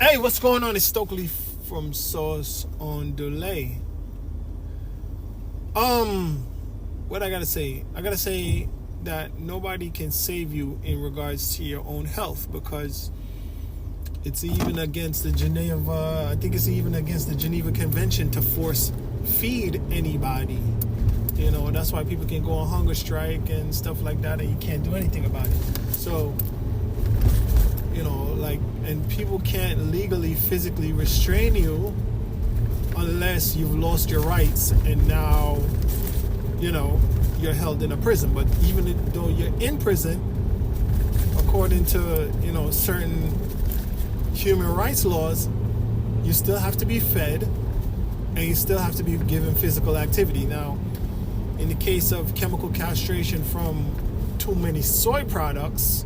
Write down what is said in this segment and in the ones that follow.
Hey, what's going on? It's Stokely from Source on Delay. What I gotta say? I gotta say that nobody can save you in regards to your own health, because it's even against the Geneva. I think it's even against the Geneva Convention to force feed anybody. You know, that's why people can go on hunger strike and stuff like that, and you can't do anything about it. So, you know, and people can't legally, physically restrain you unless you've lost your rights and now, you know, you're held in a prison. But even though you're in prison, according to, you know, certain human rights laws, you still have to be fed and you still have to be given physical activity. Now, in the case of chemical castration from too many soy products,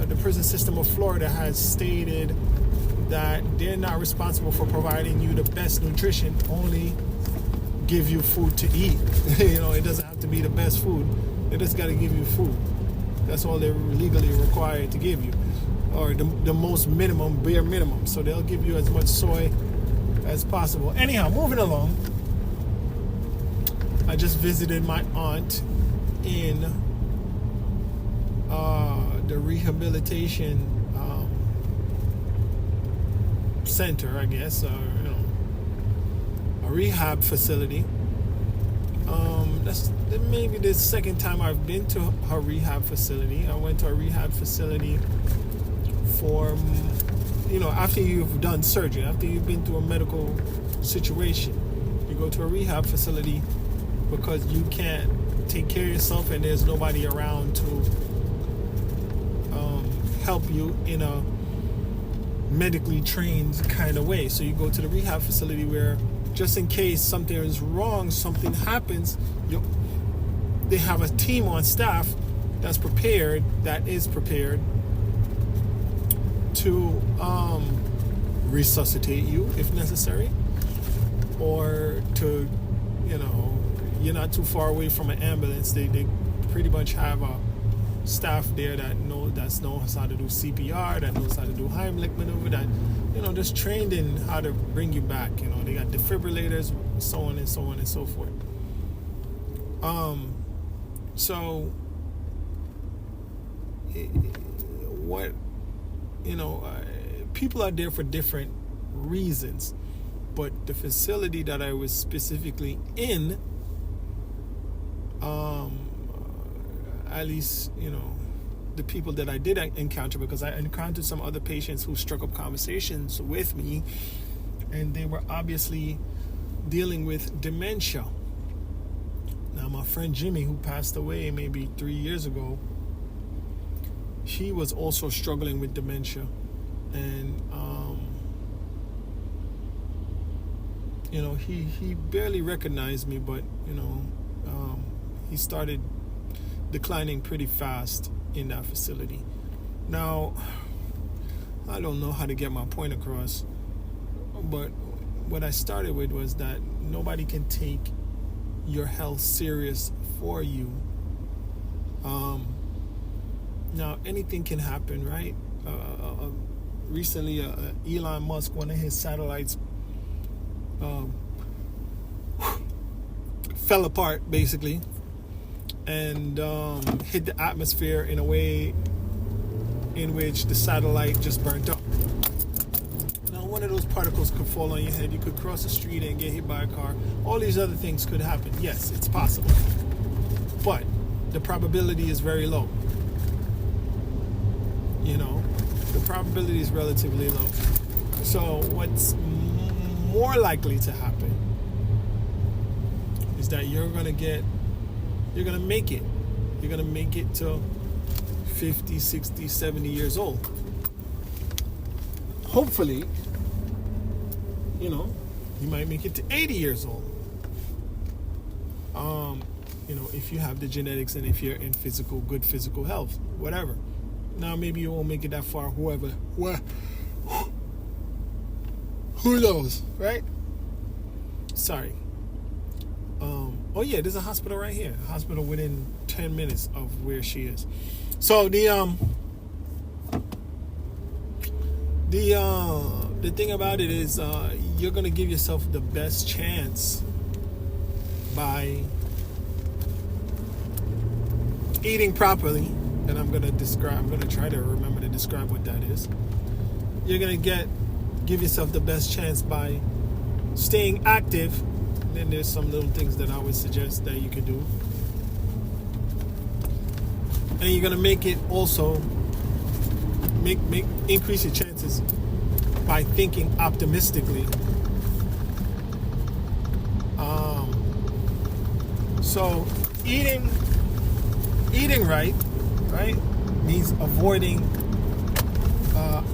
the prison system of Florida has stated that they're not responsible for providing you the best nutrition, only give you food to eat. You know, it doesn't have to be the best food. They just got to give you food. That's all they're legally required to give you, or the most minimum, bare minimum. So they'll give you as much soy as possible. Anyhow, moving along. I just visited my aunt in the rehabilitation center, I guess, or you know, a rehab facility. That's maybe the second time I've been to her rehab facility. I went to a rehab facility for, you know, after you've done surgery, after you've been through a medical situation, you go to a rehab facility because you can't take care of yourself and there's nobody around to help you in a medically trained kind of way. So you go to the rehab facility where, just in case something is wrong, something happens, they have a team on staff that is prepared to resuscitate you if necessary, or to, you know, you're not too far away from an ambulance. They pretty much have a staff there that knows how to do CPR, that knows how to do Heimlich maneuver, that, you know, just trained in how to bring you back. You know, they got defibrillators, so on and so on and so forth. So what, you know, people are there for different reasons, but the facility that I was specifically in, at least, you know, the people that I did encounter, because I encountered some other patients who struck up conversations with me, and they were obviously dealing with dementia. Now, my friend Jimmy, who passed away maybe 3 years ago, he was also struggling with dementia, and you know, he barely recognized me, but you know, he started declining pretty fast in that facility. Now, I don't know how to get my point across, but what I started with was that nobody can take your health serious for you. Now, anything can happen, right? Recently, Elon Musk, one of his satellites, fell apart, basically, and hit the atmosphere in a way in which the satellite just burnt up. Now, one of those particles could fall on your head. You could cross the street and get hit by a car. All these other things could happen. Yes, it's possible, but the probability is very low. You know, the probability is relatively low. So what's more likely to happen is that you're going to make it. You're going to make it to 50, 60, 70 years old. Hopefully, you know, you might make it to 80 years old. You know, if you have the genetics and if you're in good physical health, whatever. Now, maybe you won't make it that far, who knows, right? Sorry. Oh yeah, there's a hospital right here. A hospital within 10 minutes the The thing about it is you're gonna give yourself the best chance by eating properly, and I'm gonna try to remember to describe what that is. You're gonna give yourself the best chance by staying active. Then there's some little things that I would suggest that you could do, and you're gonna make it also increase your chances by thinking optimistically. So eating right means avoiding,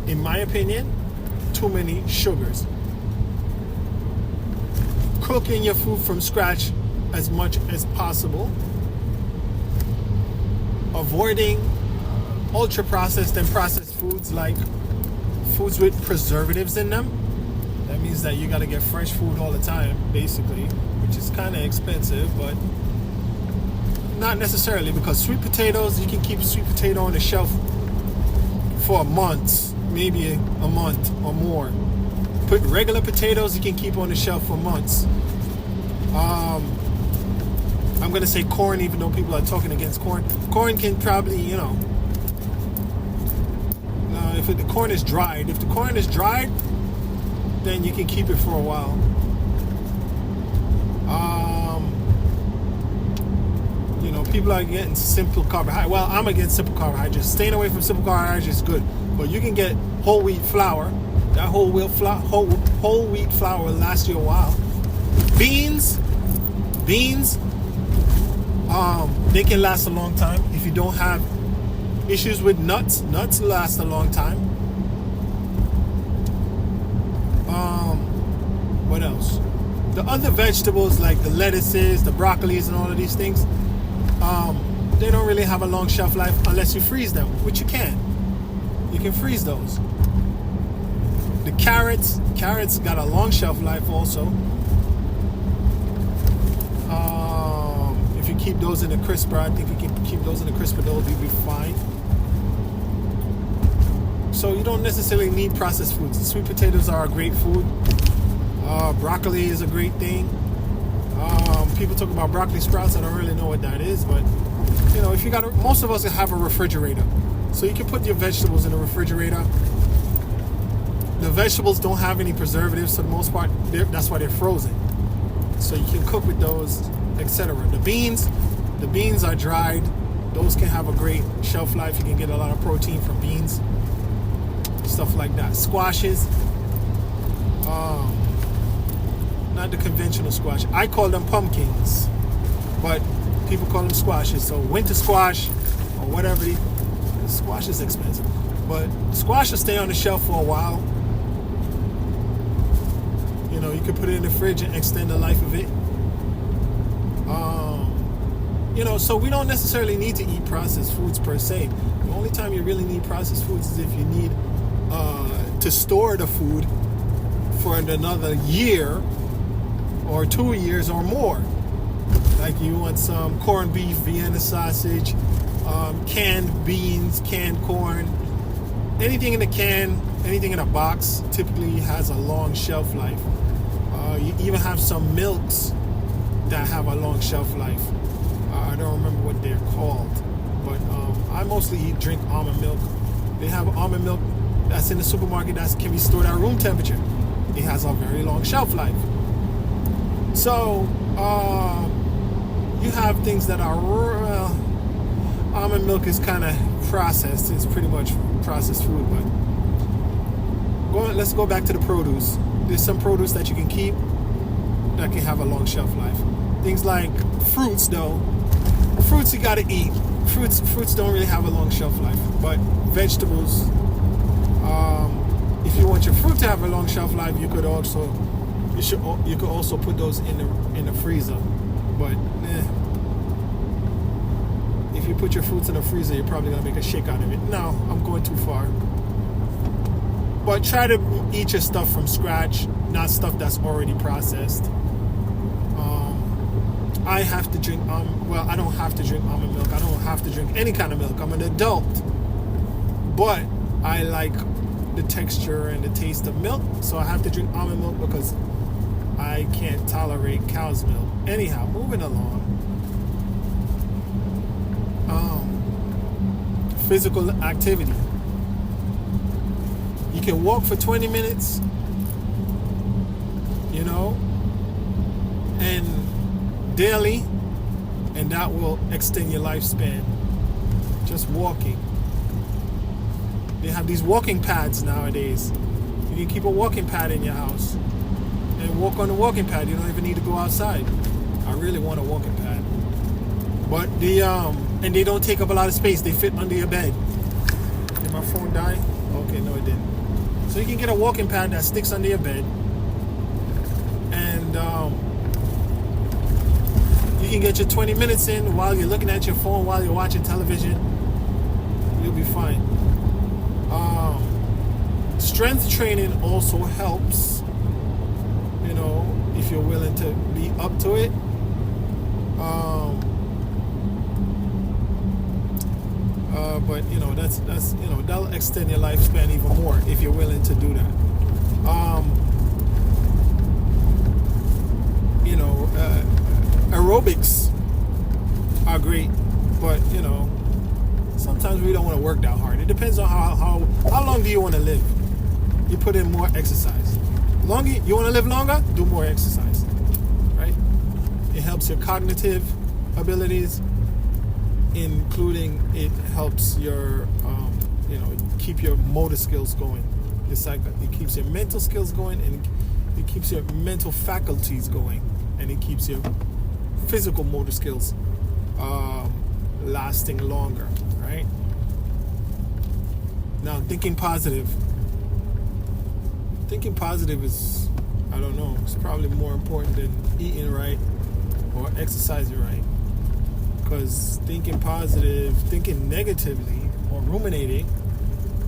in my opinion, too many sugars. Cooking your food from scratch as much as possible. Avoiding ultra processed and processed foods, like foods with preservatives in them. That means that you got to get fresh food all the time, basically, which is kind of expensive, but not necessarily, because sweet potatoes, you can keep sweet potato on the shelf for a month, maybe a month or more. Put regular potatoes, you can keep on the shelf for months. I'm going to say corn, even though people are talking against corn. Corn can probably, if the corn is dried, then you can keep it for a while. People are getting simple carbohydrates. Well, I'm against simple carbohydrates. Staying away from simple carbohydrates is good, but you can get whole wheat flour. That whole wheat flour will last you a while. Beans, they can last a long time if you don't have issues with nuts. Nuts last a long time. What else? The other vegetables, like the lettuces, the broccolis, and all of these things, they don't really have a long shelf life unless you freeze them, which you can. You can freeze those. The carrots got a long shelf life also. If you keep those in a crisper, I think you can keep those in a crisper, they'll be fine. So you don't necessarily need processed foods. Sweet potatoes are a great food. Broccoli is a great thing. People talk about broccoli sprouts. I don't really know what that is, but if you most of us have a refrigerator, so you can put your vegetables in the refrigerator. The vegetables don't have any preservatives for the most part. That's why they're frozen. So you can cook with those, etc. The beans are dried. Those can have a great shelf life. You can get a lot of protein from beans, stuff like that. Squashes. Not the conventional squash. I call them pumpkins, but people call them squashes. So winter squash or whatever. Squash is expensive, but squash will stay on the shelf for a while. You can put it in the fridge and extend the life of it. So we don't necessarily need to eat processed foods per se. The only time you really need processed foods is if you need to store the food for another year or 2 years or more. Like you want some corned beef, Vienna sausage, canned beans, canned corn. Anything in a can, anything in a box typically has a long shelf life. You even have some milks that have a long shelf life. I don't remember what they're called, but I mostly drink almond milk. They have almond milk that's in the supermarket that can be stored at room temperature. It has a very long shelf life. So you have things that are almond milk is kind of processed. It's pretty much processed food, but let's go back to the produce. There's some produce that you can keep that can have a long shelf life. Things like fruits, though. Fruits you gotta eat. Fruits don't really have a long shelf life, but vegetables. If you want your fruit to have a long shelf life, you could also put those in the freezer. But if you put your fruits in the freezer, you're probably gonna make a shake out of it. No, I'm going too far. But try to eat your stuff from scratch, not stuff that's already processed. I have to drink, I don't have to drink almond milk. I don't have to drink any kind of milk. I'm an adult. But I like the texture and the taste of milk, so I have to drink almond milk because I can't tolerate cow's milk. Anyhow, moving along. Physical activity. You can walk for 20 minutes, and daily, and that will extend your lifespan. Just walking. They have these walking pads nowadays. You can keep a walking pad in your house and walk on the walking pad. You don't even need to go outside. I really want a walking pad. But and they don't take up a lot of space. They fit under your bed. Did my phone die? Okay, no it didn't. So you can get a walking pad that sticks under your bed. And you can get your 20 minutes in while you're looking at your phone, while you're watching television. You'll be fine. Strength training also helps, if you're willing to be up to it. But that'll extend your lifespan even more if you're willing to do that. Aerobics are great, but sometimes we don't want to work that hard. It depends on how long do you want to live. You put in more exercise. You want to live longer? Do more exercise, right? It helps your cognitive abilities, including it helps your keep your motor skills going. It keeps your mental skills going, and it keeps your mental faculties going, and it keeps your physical motor skills lasting longer, right? Now, thinking positive is, I don't know, it's probably more important than eating right or exercising right. Because thinking positive, thinking negatively, or ruminating,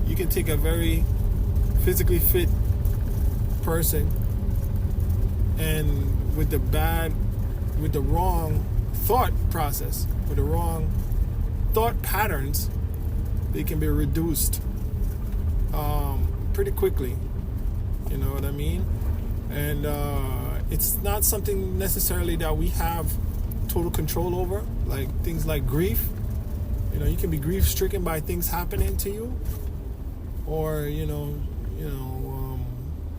you can take a very physically fit person and with the wrong thought process, with the wrong thought patterns, they can be reduced pretty quickly. You know what I mean? And it's not something necessarily that we have total control over, like things like grief. You can be grief-stricken by things happening to you, or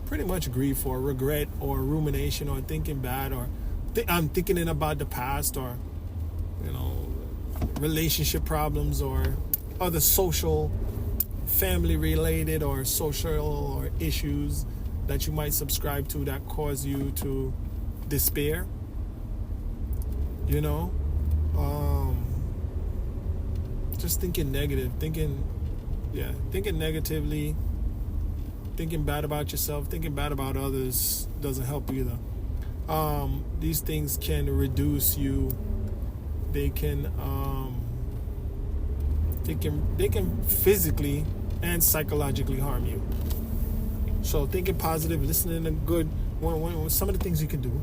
pretty much grief or regret or rumination or thinking bad, or I'm thinking about the past, or relationship problems or other social, family-related or social or issues that you might subscribe to that cause you to despair. Just thinking negative, thinking negatively, thinking bad about yourself, thinking bad about others doesn't help either. These things can reduce you. They can physically and psychologically harm you. So thinking positive, listening to good. Some of the things you can do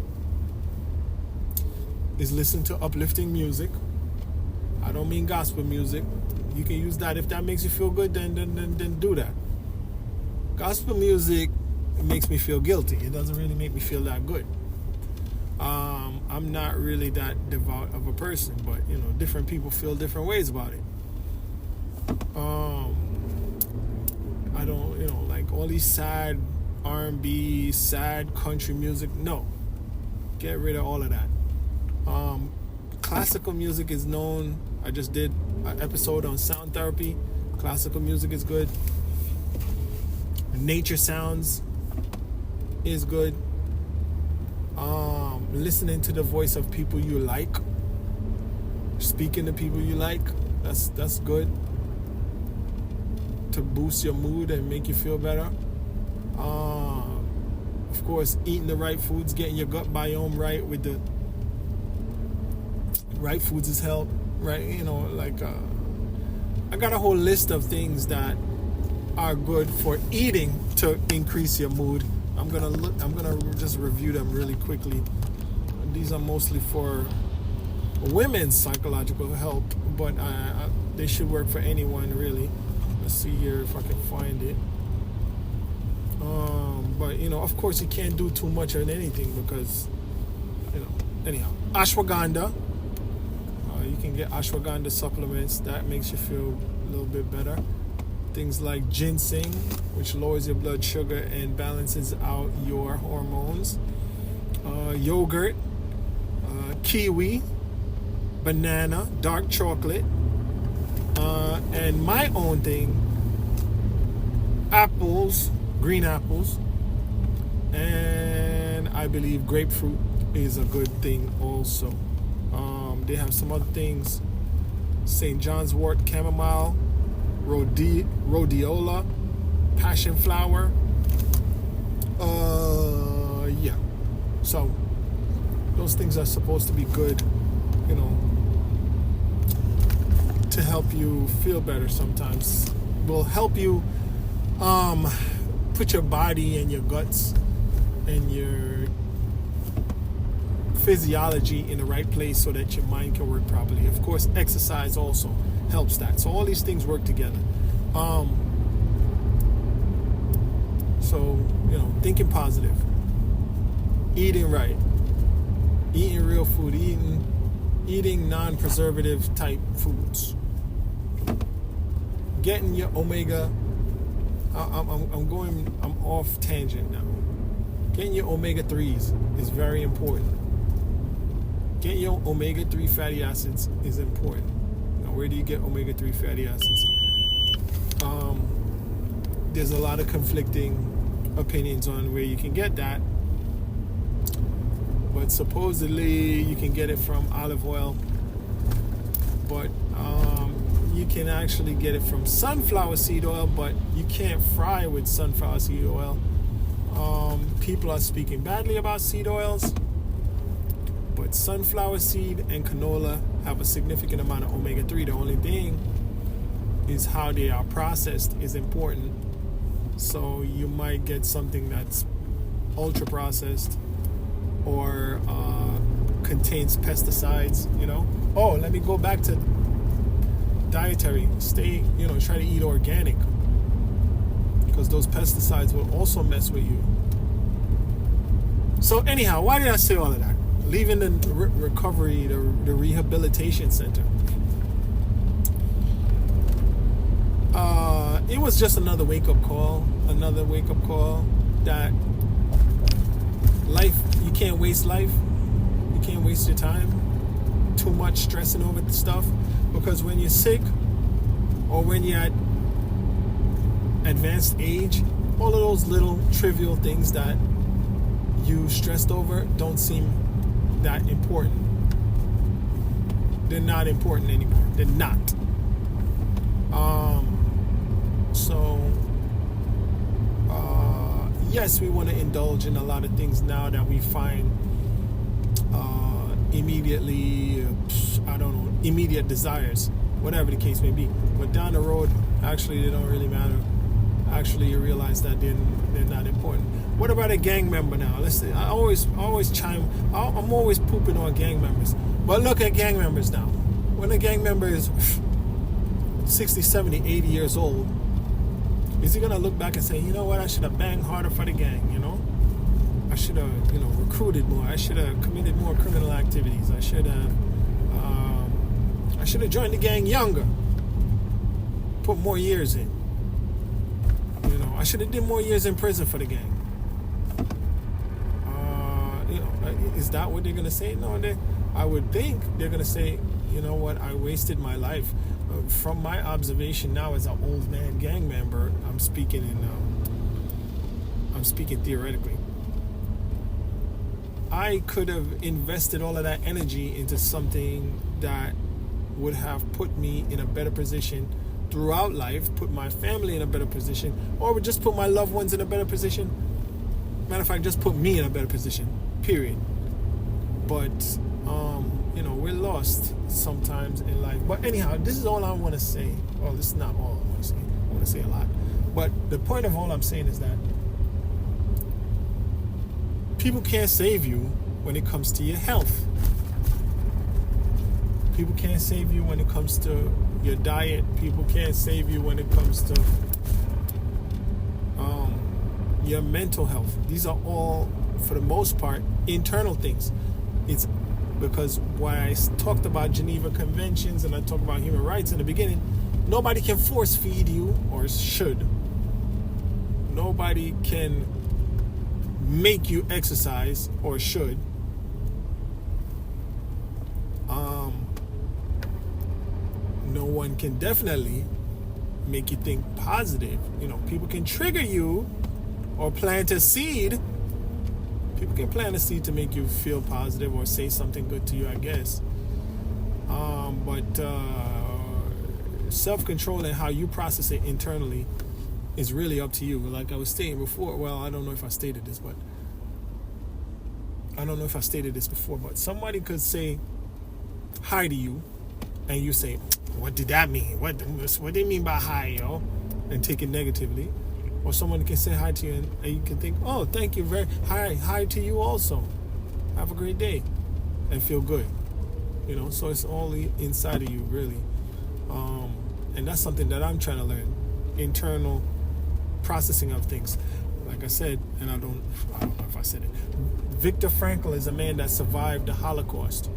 is listen to uplifting music. I don't mean gospel music. You can use that if that makes you feel good. Then do that. Gospel music makes me feel guilty. It doesn't really make me feel that good. I'm not really that devout of a person, but different people feel different ways about it. I don't like all these sad R&B, sad country music. No, get rid of all of that. Classical music is known. I just did an episode on sound therapy. Classical music is good. Nature sounds is good. Listening to the voice of people you like, speaking to people you like, that's good to boost your mood and make you feel better. Of course, eating the right foods, getting your gut biome right with the right foods is help, right? I got a whole list of things that are good for eating to increase your mood. I'm gonna just review them really quickly. These are mostly for women's psychological health, but they should work for anyone really. Let's see here if I can find it. of course you can't do too much on anything because, anyhow. Ashwagandha. You can get ashwagandha supplements. That makes you feel a little bit better. Things like ginseng, which lowers your blood sugar and balances out your hormones. Yogurt, kiwi, banana, dark chocolate, and my own thing, apples, green apples, and I believe grapefruit is a good thing also. They have some other things: St. John's wort, chamomile, rhodiola, passion flower. Yeah. So those things are supposed to be good, to help you feel better. Sometimes will help you put your body and your guts and your physiology in the right place so that your mind can work properly. Of course, exercise also helps that. So all these things work together. So, thinking positive, eating right, eating real food, eating non-preservative type foods, getting your omega. I'm off tangent now. Getting your omega-3s is very important. Getting your omega-3 fatty acids is important. Now, where do you get omega-3 fatty acids? There's a lot of conflicting opinions on where you can get that, but supposedly you can get it from olive oil, but you can actually get it from sunflower seed oil, but you can't fry with sunflower seed oil. People are speaking badly about seed oils, but sunflower seed and canola have a significant amount of omega-3. The only thing is how they are processed is important. So you might get something that's ultra processed or contains pesticides, Oh, let me go back to dietary. Try to eat organic, because those pesticides will also mess with you. So anyhow, why did I say all of that? Leaving the recovery, the rehabilitation center. It was just another wake-up call that life, you can't waste life. You can't waste your time too much stressing over the stuff, because when you're sick or when you're at advanced age, all of those little trivial things that you stressed over don't seem that important. They're not important anymore. They're not. Yes, we want to indulge in a lot of things now that we find immediate desires, whatever the case may be. But down the road, actually, they don't really matter. Actually, you realize that they're not important. What about a gang member now? Listen, I'm always pooping on gang members. But look at gang members now. When a gang member is 60, 70, 80 years old, is he going to look back and say, you know what, I should have banged harder for the gang, I should have, recruited more. I should have committed more criminal activities. I should have joined the gang younger. Put more years in. I should have did more years in prison for the gang. Is that what they're going to say? No, I would think they're going to say, you know what, I wasted my life. From my observation now as an old man gang member, I'm speaking theoretically. I could have invested all of that energy into something that would have put me in a better position throughout life, put my family in a better position, or would just put my loved ones in a better position. Matter of fact, just put me in a better position, period. But, we're lost sometimes in life. But anyhow, this is all I want to say. Well, this is not all I want to say. I want to say a lot. But the point of all I'm saying is that people can't save you when it comes to your health. People can't save you when it comes to your diet. People can't save you when it comes to your mental health. These are all, for the most part, internal things. It's because when I talked about Geneva Conventions and I talked about human rights in the beginning, nobody can force feed you, or should. Nobody can make you exercise, or should. No one can definitely make you think positive. People can trigger you or plant a seed. People can plant a seed to make you feel positive or say something good to you, I guess. But self-control and how you process it internally is really up to you. Like I was saying before, well, I don't know if I stated this before, but somebody could say hi to you, and you say, what did that mean? What do you mean by hi, yo? And take it negatively. Or someone can say hi to you, and you can think, oh, thank you, hi to you also. Have a great day, and feel good. So it's all inside of you, really. And that's something that I'm trying to learn. Internal processing of things. Like I said, and I don't know if I said it. Viktor Frankl is a man that survived the Holocaust.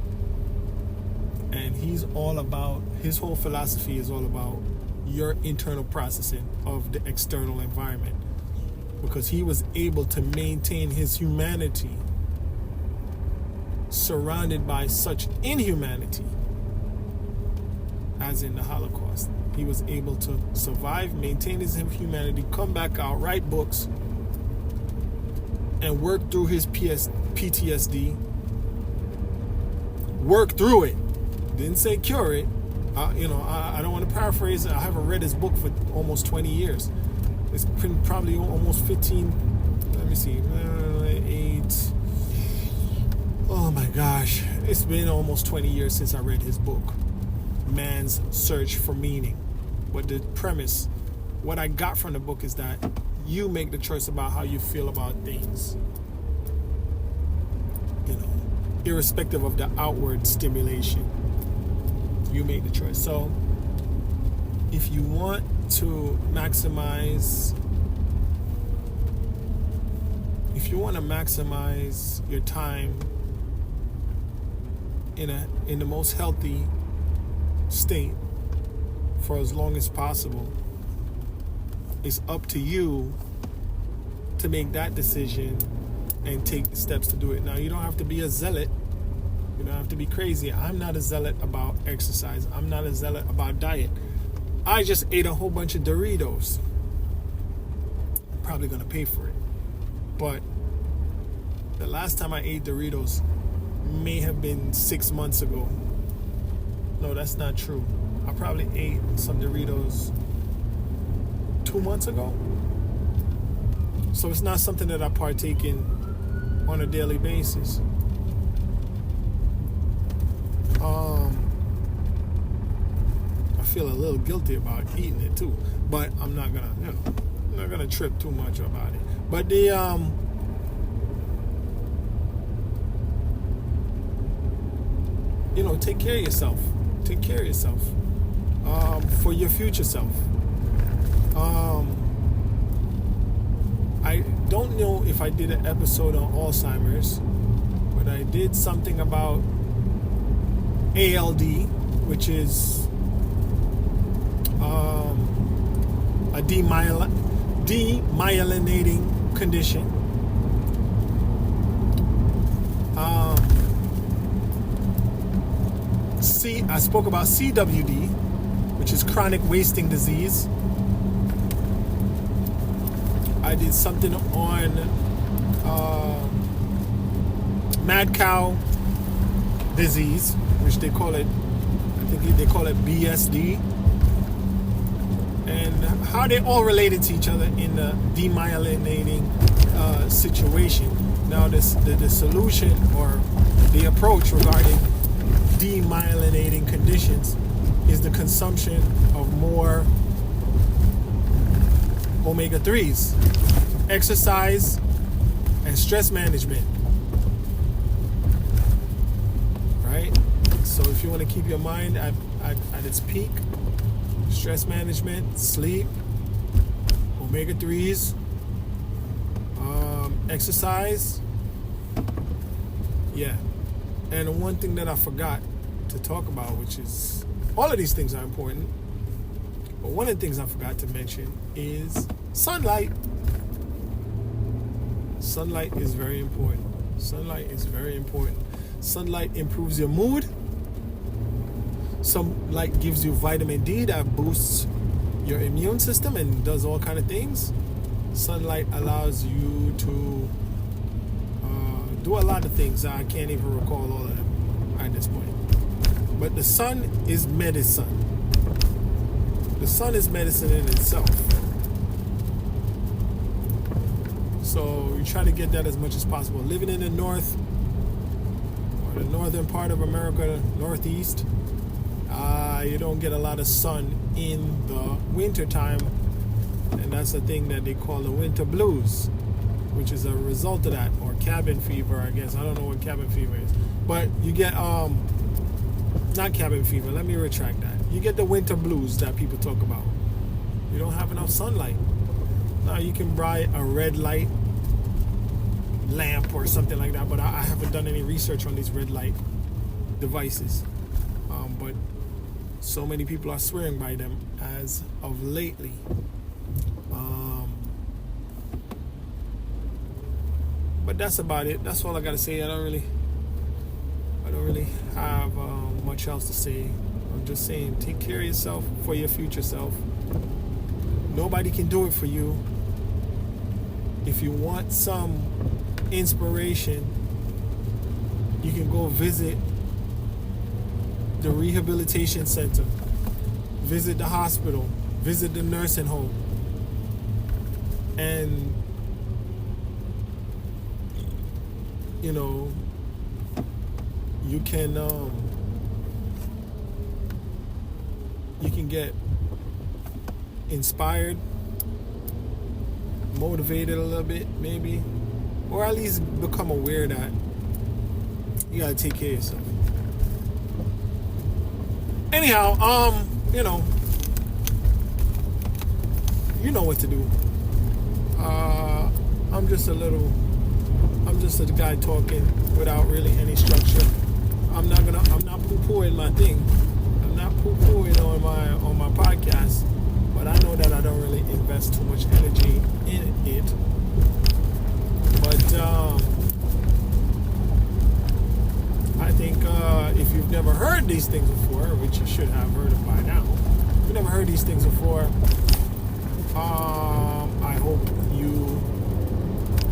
And his whole philosophy is all about your internal processing of the external environment. Because he was able to maintain his humanity surrounded by such inhumanity as in the Holocaust. He was able to survive, maintain his humanity, come back out, write books, and work through his PTSD. Work through it. Didn't say cure it. I don't want to paraphrase it. I haven't read his book for almost 20 years. It's been probably almost 15, let me see, 8. Oh my gosh. It's been almost 20 years since I read his book, Man's Search for Meaning. But the premise, what I got from the book is that you make the choice about how you feel about things. Irrespective of the outward stimulation. You make the choice. So if you want to maximize your time in the most healthy state for as long as possible, it's up to you to make that decision and take the steps to do it. Now, you don't have to be a zealot. You don't have to be crazy. I'm not a zealot about exercise. I'm not a zealot about diet. I just ate a whole bunch of Doritos. I'm probably going to pay for it. But the last time I ate Doritos may have been 6 months ago. No, that's not true. I probably ate some Doritos 2 months ago. So it's not something that I partake in on a daily basis. I feel a little guilty about eating it too, but I'm not gonna trip too much about it. But take care of yourself. Take care of yourself for your future self. I don't know if I did an episode on Alzheimer's, but I did something about ALD, which is a demyelinating condition. I spoke about CWD, which is chronic wasting disease. I did something on mad cow disease, which they call it BSD, and how they all related to each other in the demyelinating situation. Now, the solution or the approach regarding demyelinating conditions is the consumption of more omega-3s, exercise, and stress management. Right? So if you want to keep your mind at its peak, stress management, sleep, omega-3s, exercise. Yeah. And one thing that I forgot to talk about, which is all of these things are important, but one of the things I forgot to mention is sunlight. Sunlight is very important. Sunlight is very important. Sunlight improves your mood. Sunlight gives you vitamin D that boosts your immune system and does all kind of things. Sunlight allows you to do a lot of things. I can't even recall all of them at this point. But the sun is medicine. The sun is medicine in itself. So you try to get that as much as possible. Living in the north, or the northern part of America, northeast, you don't get a lot of sun in the winter time, and that's the thing that they call the winter blues, which is a result of that, or cabin fever, I guess. I don't know what cabin fever is, but you get not cabin fever, let me retract that. You get the winter blues that people talk about. You don't have enough sunlight. Now you can buy a red light lamp or something like that, but I haven't done any research on these red light devices. But so many people are swearing by them as of lately. But that's about it. That's all I gotta say. I don't really have much else to say. I'm just saying, take care of yourself for your future self. Nobody can do it for you. If you want some inspiration, you can go visit the rehabilitation center, visit the hospital, visit the nursing home, and you know, you can get inspired, motivated a little bit, maybe, or at least become aware that you gotta take care of yourself. Anyhow, you know what to do. I'm just a guy talking without really any structure. I'm not poo-pooing my thing. I'm not poo-pooing on my podcast, but I know that I don't really invest too much energy in it. But I think if you've never heard these things before, which you should have heard it by now, if you've never heard these things before, I hope you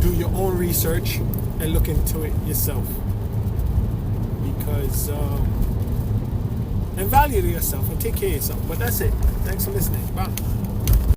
do your own research and look into it yourself, because and value to yourself and take care of yourself. But that's it. Thanks for listening. Bye.